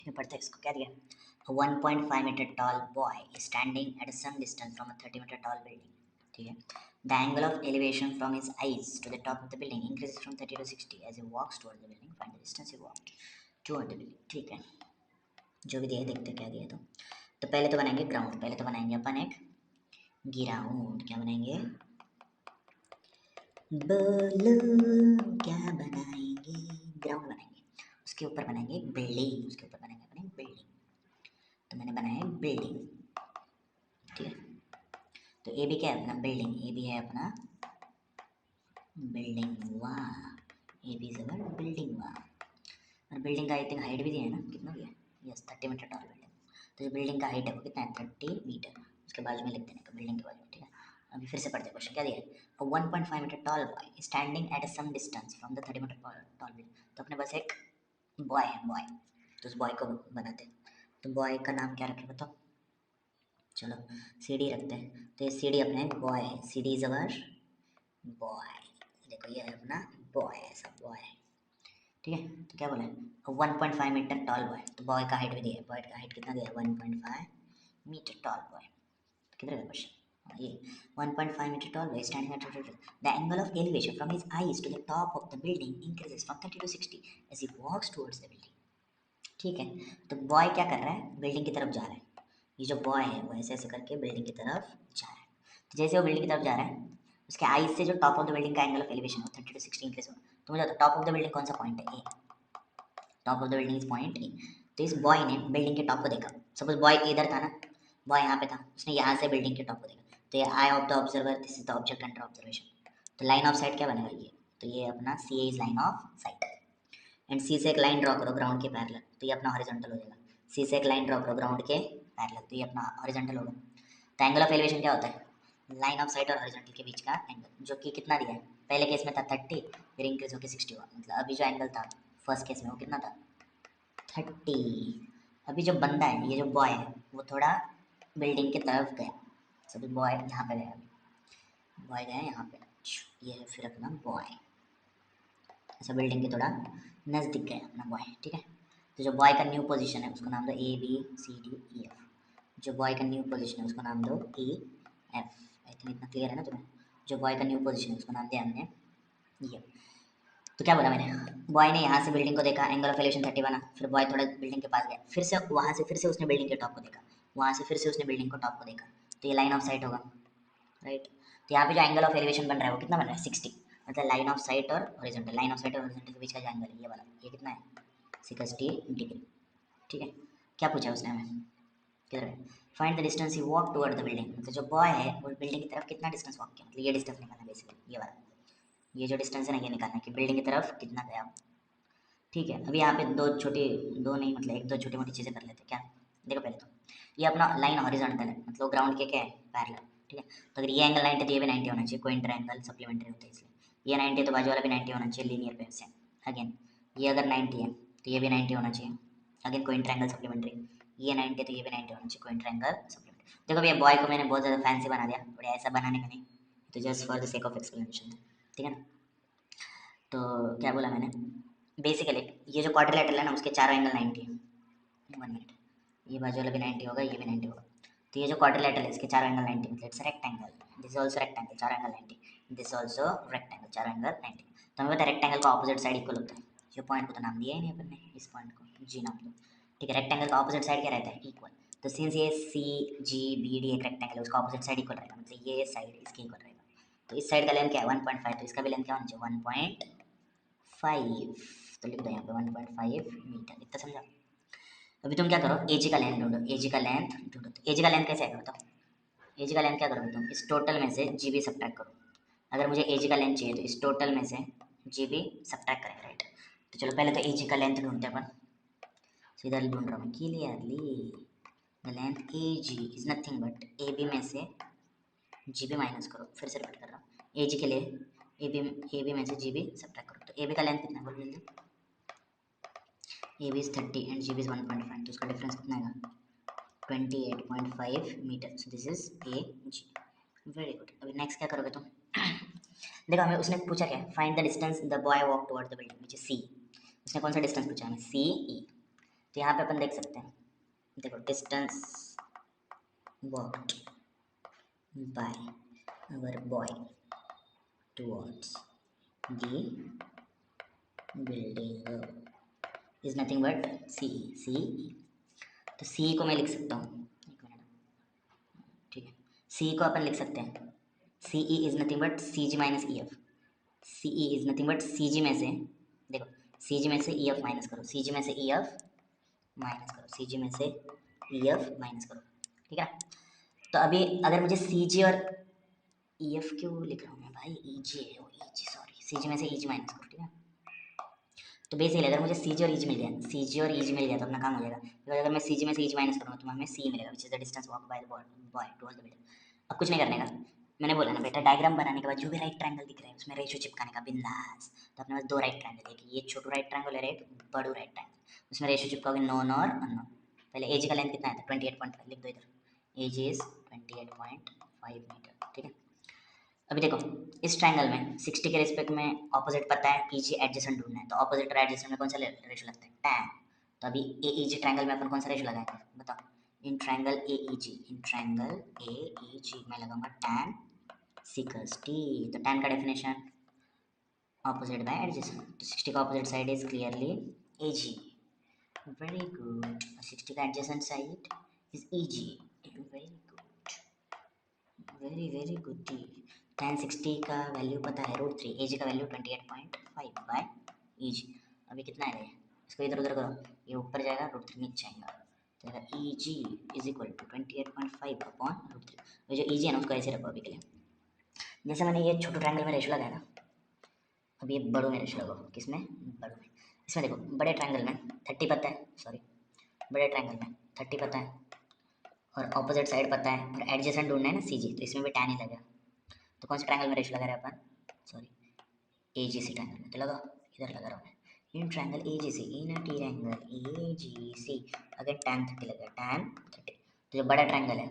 ठीक है, पढ़ते हैं इसको। क्या दिया? A 1.5 meter tall boy is standing at some distance from a 30 meter tall building. ठीक है, the angle of elevation from his eyes to the top of the building increases from 30 to 60 as he walks towards the building. Find the distance he walked toward the building. ठीक है, जो भी दिया है देखते हैं क्या दिया। तो पहले तो बनाएंगे ग्राउंड, पहले तो बनाएंगे अपन एक ग्राउंड। क्या बनाएंगे? बोलो क्या बनाएंगे? ग्राउंड बनाएंगे। उसके ऊपर बनाएंगे एक बिल्डिंग, उसके ऊपर बनाएंगे अपने बिल्डिंग। तो मैंने बनाया बिल्डिंग। ठीक है, तो ए भी क्या है अपना? बिल्डिंग। ए भी है अपना बिल्डिंग। वाह, ए भी इज अवर बिल्डिंग। वाह, और बिल्डिंग का आई थिंक हाइट भी दिया है ना, कितना दिया है? Yes, 30 metre tall building. तो जो बिल्डिंग का हाइट है वो कितना है? 30 मीटर। उसके बाजू में लिख देने का, बिल्डिंग के बाजू में। ठीक है, अभी फिर से पढ़ते हैं क्वेश्चन। क्या दिया है? A 1.5 metre tall boy standing at some distance from the 30 metre tall building. तो अपने पास एक बॉय है, बॉय। तो उस बॉय को बनाते हैं। तो बॉय का नाम क्या रखें बताओ? चलो सी डी रखते हैं। तो ये सी डी अपने बॉय है, C D is our boy. देखो ये है अपना बॉय, ऐसा बॉय। ठीक है, तो क्या बोला है? 1.5 मीटर टॉल बॉय। तो बॉय का हाइट भी दिया है, बॉय का हाइट कितना दिया है? 1.5 मीटर टॉल बॉय। किधर है क्वेश्चन? ये 1.5 metre tall boy standing at the angle of elevation from his eyes to the top of the building increases from 30 to 60 as he walks towards the building. ठीक है, तो boy क्या कर रहा है? बिल्डिंग की तरफ जा रहा है। ये जो बॉय है वो ऐसे ऐसे करके बिल्डिंग की तरफ जा रहा है। तो जैसे वो बिल्डिंग की तरफ जा रहा है, उसके आईज से जो टॉप ऑफ द बिल्डिंग का एंगल ऑफ एलिवेशन है 30 to 60 इंक्रीज होगा। तो मुझे टॉप ऑफ द बिल्डिंग कौन सा पॉइंट है? A. Top of the building is point A. तो इस बॉय ने बिल्डिंग के टॉप को देखा। सपोज बॉय इधर था ना, बॉय यहाँ पे था, उसने यहाँ से बिल्डिंग के टॉप को देखा। तो ये eye of the observer, this is the object under observation. तो लाइन ऑफ साइट क्या बनेगा? ये। तो ये अपना C is line of sight. And C से एक लाइन ड्रॉ करो ग्राउंड के पैरेलल, तो ये अपना हॉरिजॉन्टल हो जाएगा। सी से एक लाइन ड्रॉ करो ग्राउंड के पैरेलल, तो ये अपना हॉरिजॉन्टल होगा। तो एंगल ऑफ एलिवेशन क्या होता है? लाइन ऑफ साइट और हॉरिजॉन्टल के बीच का एंगल, जो कि कितना दिया है? पहले केस में था 30, फिर इंक्रीज होकर 60 हुआ। मतलब अभी जो एंगल था फर्स्ट केस में वो कितना था? 30। अभी जो बंदा है, ये जो बॉय है, वो थोड़ा बिल्डिंग की तरफ गया। सभी बॉय यहाँ पे गया, बॉय गया यहाँ पे। ये है फिर अपना बॉय, ऐसा बिल्डिंग के थोड़ा नज़दीक गया अपना बॉय। ठीक है, तो जो बॉय का न्यू पोजीशन है उसको नाम दो A B C D E F. जो बॉय का न्यू पोजीशन है उसको नाम दो ई एफ। आई थिंक इतना क्लियर है ना तुम्हें? जो बॉय का न्यू पोजीशन है उसको नाम दिया हमने ई एफ। तो क्या बोला मैंने? बॉय ने यहाँ से बिल्डिंग को देखा, एंगल ऑफ एलिवेशन 30 बना। फिर बॉय थोड़ा बिल्डिंग के पास गया, फिर से वहाँ से फिर से उसने बिल्डिंग के टॉप को देखा, वहाँ से फिर से उसने बिल्डिंग को टॉप को देखा। तो ये लाइन ऑफ साइट होगा, राइट? तो यहाँ पे जो एंगल ऑफ एलिवेशन बन रहा है वो कितना बन रहा है? 60। मतलब लाइन ऑफ साइट और हॉरिजॉन्टल, लाइन ऑफ साइट और हॉरिजॉन्टल के बीच का जो एंगल है ये वाला, ये कितना है? 60 डिग्री। ठीक है, क्या पूछा उसने हमें? किधर है? Find the distance he walk toward the building. मतलब जो बॉय है वो बिल्डिंग की तरफ कितना डिस्टेंस वॉक किया, मतलब ये डिस्टेंस निकालना है बेसिकली, ये वाला। ये जो डिस्टेंस है ना, ये निकालना है कि बिल्डिंग की तरफ कितना गया। ठीक है, अभी यहाँ पे दो छोटी, दो नहीं मतलब एक दो छोटी मोटी चीज़ें कर लेते हैं। क्या? देखो पहले तो ये अपना लाइन हॉरिजॉन्टल है, मतलब ग्राउंड के क्या है? पैरेलल। ठीक है, तो अगर ये एंगल 90 तो ये भी 90 होना चाहिए, कोई इंटर एंगल सप्लीमेंट्री होता है इसलिए। ये 90 तो बाजू वाला भी 90 होना चाहिए, लीनियर पे से। अगेन ये अगर 90 है तो ये भी 90 होना चाहिए, अगेन कोई इंटर एंगल सप्लीमेंट्री। ये 90 तो ये भी 90 होना चाहिए, कोई इंटर एंगल सप्लीमेंट्री। देखो भैया बॉय को मैंने बहुत ज़्यादा फैंसी बना दिया, बट ऐसा बनाने का नहीं, तो just for the sake of explanation. ठीक है ना? तो क्या बोला मैंने? बेसिकली ये जो क्वाड्रिलेटरल है ना उसके चारों एंगल 90 है। 1 मिनट, ये बाजू वाला भी 90 होगा, ये भी 90 होगा। तो ये जो क्वाड्रिलेटरल है इसके चारों एंगल 90, मतलब it's rectangle. This also rectangle, चारों एंगल 90। दिस ऑल्सो रेक्टेंगल, चारों एंगल 90। तो हमें पता है रेक्टेंगल का ऑपोजिट साइड इक्वल होता है। जो पॉइंट को तो नाम दिया ही नहीं अपन ने, इस पॉइंट को जी नाम दो। ठीक है, रेक्टेंगल का ऑपोजिट साइड क्या रहता है? इक्वल। तो सिंस ये सी जी बी डी एक रेक्टेंगल है, उसका ऑपोजिट साइड इक्वल रहेगा, मतलब ये साइड इसके इक्वल रहेगा। तो इस साइड का लेंथ क्या है? 1.5, तो इसका भी लेंथ क्या होना चाहिए? 1.5। तो लिख दो यहाँ पे 1.5 मीटर। इतना समझा? अभी तुम क्या करो, एजी का लेंथ ढूंढो, एजी का लेंथ ढूंढो। तो एजी का लेंथ कैसे आएगा बताओ? एजी का लेंथ क्या करोगे तुम? इस टोटल में से जीबी सब्ट्रैक्ट करो। अगर मुझे एजी का लेंथ चाहिए तो इस टोटल में से जीबी सब्ट्रैक्ट करेंगे, राइट? तो चलो पहले तो एजी का लेंथ ढूंढते हैं अपन। सीधा ढूंढ रहा हूँ clearly. The length A G is nothing but A B में से जी बी माइनस करो। फिर से रिपीट कर रहा हूँ, ए जी के लिए ए बी में से जी बी सब्ट्रैक्ट करो। तो ए बी का लेंथ कितना है बोल जल्दी? A B is 30 and G B is 1.5, तो उसका डिफरेंस कितना आएगा? 28.5 meter. So this is A G. Very good. अभी नेक्स्ट क्या करोगे तुम? देखो हमें उसने पूछा क्या? Find the distance the boy walk toward the building, which is C. उसने कौन सा डिस्टेंस पूछा हमें? सी ई। तो यहाँ पे अपन देख सकते हैं, देखो distance walked by our boy towards the building is nothing but C C. तो सी को मैं लिख सकता हूँ, एक मिनट, ठीक है, सी को अपन लिख सकते हैं C E is nothing but C G minus E F. C E is nothing but C G में से, देखो सी जी में से ई एफ माइनस करो, सी जी में से ई एफ माइनस करो, सी जी में से ई एफ माइनस करो, ठीक है। तो अभी अगर मुझे सी जी और ई एफ क्यों लिख रहा हूँ मैं भाई, ई जी है वो, ई जी सॉरी, सी जी में से ई जी माइनस करो, ठीक है। तो बेसिकली अगर मुझे सी जी और ई जी मिल गया, सी जी और ई जी मिल गया तो अपना काम हो जाएगा, बिकॉज अगर मैं सी जी में से ई जी माइनस करूँगा तो हमें सी मिलेगा, which is the distance walk by the boy towards the building. अब कुछ नहीं करने का, मैंने बोला ना बेटा, डायग्राम बनाने के बाद जो भी राइट ट्रायंगल दिख रहा है उसमें रेशियो चिपकाने का बिंदास। तो अपने पास दो राइट ट्रायंगल है, ये छोटू राइट ट्रायंगल है, एक बड़ू राइट ट्रायंगल, उसमें रेशियो चिपकाओगे नोन और अननोन। पहले एज का लेंथ कितना है, 28.5 लिख दो इधर, एज इज 28.5 मीटर, ठीक है। अभी देखो इस ट्रायंगल में 60 के रिस्पेक्ट में ऑपोजिट पता है, पीजी एडजेसेंट ढूंढना है, तो ऑपोजिट और एडजेसेंट में कौन सा रेशियो लगता है, tan। तो अभी ए ई जी ट्रायंगल में अपन कौन सा रेशियो लगाएंगे बताओ, in triangle A E ji, in triangle A ई जी मैं लगाऊंगा tan सिकस टी। तो tan का डेफिनेशन ऑपोजिट बाय एडजेसेंट, तो 60 का opposite side is clearly A G, very good. 60 का adjacent side is E G, very good, very very good. tan 60 का value पता है √3, एज का वैल्यू 28.5 बाय एज। अभी कितना है, इसको इधर उधर करो, ये ऊपर जाएगा √3 नीचे आएगा, तो ई जी इज इक्वल टू 28.5 अपॉन √3। जो ई जी है ना उसको ऐसे रखो अभी के लिए, जैसे मैंने ये छोटे ट्रायंगल में रेशियो लगाया ना, अब ये बड़ों में रेशियो लगाओ, किसमें, बड़ों में। इसमें देखो बड़े ट्रायंगल में 30 पता है, सॉरी बड़े ट्रायंगल में 30 पता है और ऑपोजिट साइड पता है और एडजेसेंट ढूंढना है ना सी जी, तो इसमें भी tan ही लगेगा। तो कौन से ट्रायंगल में रेशियो लगा रहे हैं अपन, सॉरी ए जी सी ट्रायंगल में, तो लगा इधर लगा रहा हूँ मैं, in triangle A ji C, in triangle A जी सी अगर tan 30 लगा, tan 30, तो जो बड़ा ट्रायंगल है,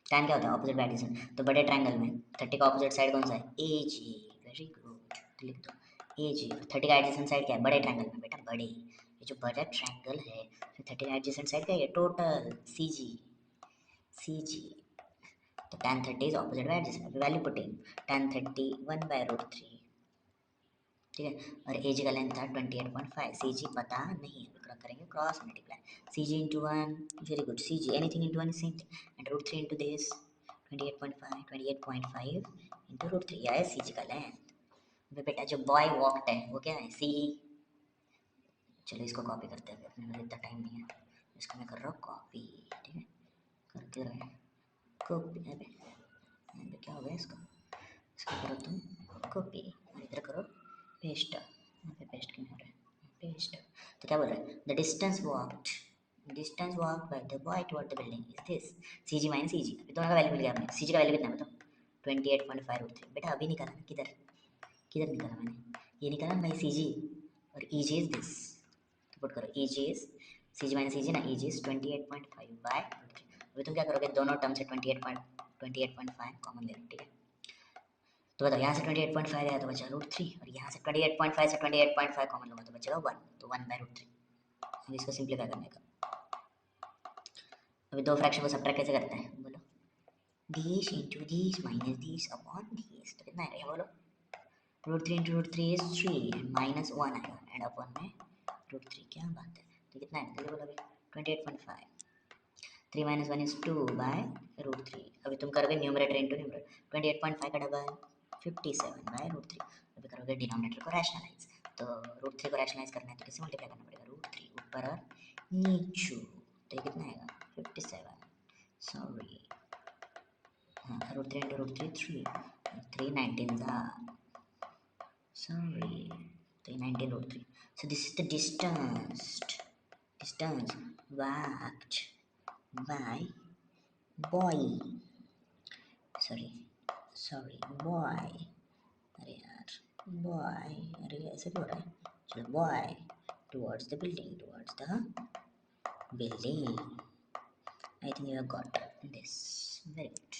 tan क्या होता है ऑपोजिट बाय एडजेसेंट, तो बड़े ट्रायंगल में 30 का ऑपोजिट साइड कौन सा है, ए जी, वेरी गुड, तो लिख दो ए जी। 30 का एडजेसेंट साइड क्या है बड़े ट्रायंगल में बेटा, बड़े, ये जो बड़ा ट्रायंगल है 30 का एडजेसेंट साइड क्या है, टोटल सी जी, सी जी। तो tan 30 is opposite by adjacent, value putting tan 30 1/√3, ठीक है। और एज का लेंथ था 28.5, सी जी पता नहीं है, करेंगे cross multiply, C G into one, very good, C G anything into one is same thing, and √3 into this 28.5 into √3, यह है सी जी का लेंथ। अबे बेटा जो बॉय वॉकड है वो क्या है, सी। चलो इसको कॉपी करते हैं, अपने पास इतना टाइम नहीं है, इसको मैं कर रहा हूँ कॉपी, ठीक है, करते रहे कॉपी। अबे क्या हो गया इसको, इसको करो तुम कॉपी और इधर करो पेस्ट, यहाँ पे पेस्ट क्यों हो रहा है, पेस्ट। तो क्या बोल रहा है, the distance walk by the boy toward the building is this, C G minus E G. अभी दोनों का वैल्यू मिल गया हमें, सी जी का वैल्यू कितना बताओ, 28.5 बेटा अभी निकाला ना, किधर किधर निकाला मैंने, ये निकाला ना भाई सी जी, और ई जी इज दिस, तो पुट करो ई जी is C G minus E जी ना, ई जी इज 28.5 बाय √3। अभी तुम क्या करोगे, दोनों टर्म से 28.5 कॉमन ले लो, ठीक है। तो बताओ यहाँ से 28.5 आया तो बचा √3, और यहाँ से 28.5 से 28.5 कॉमन लूँगा तो बचेगा 1, तो 1/√3। अब इसको सिंप्लीफाई करने का, अभी दो फ्रैक्शन को सब्ट्रैक्ट कैसे करते हैं बोलो, this into this minus this upon this, तो कितना आएगा बोलो, √3 इंटू √3 इज 3 एंड माइनस 1 आएगा, एंड अपॉन में √3, क्या बात है। तो कितना है जल्दी बोलो अभी, 28.5, 3 माइनस 1 इज 2 बाय √3। अभी तुम करोगे न्यूमरेटर इंटू न्यूमरेटर, 28.5 का डबल 57 बाय √3। अभी करोगे डिनोमिनेटर को रैशनलाइज, तो √3 को रैशनलाइज करना है तो किससे मल्टीप्लाई करना पड़ेगा, √3 ऊपर और नीचू, तो ये कितना आएगा 57, सॉरी हाँ √3 into √3 3, 3 19 sorry 319 √3। So this is the distance walked by boy, sorry boy, अरे यार बॉय, अरे ऐसे क्यों हो रहा है, चलो boy towards the building, I think you have got this, very good.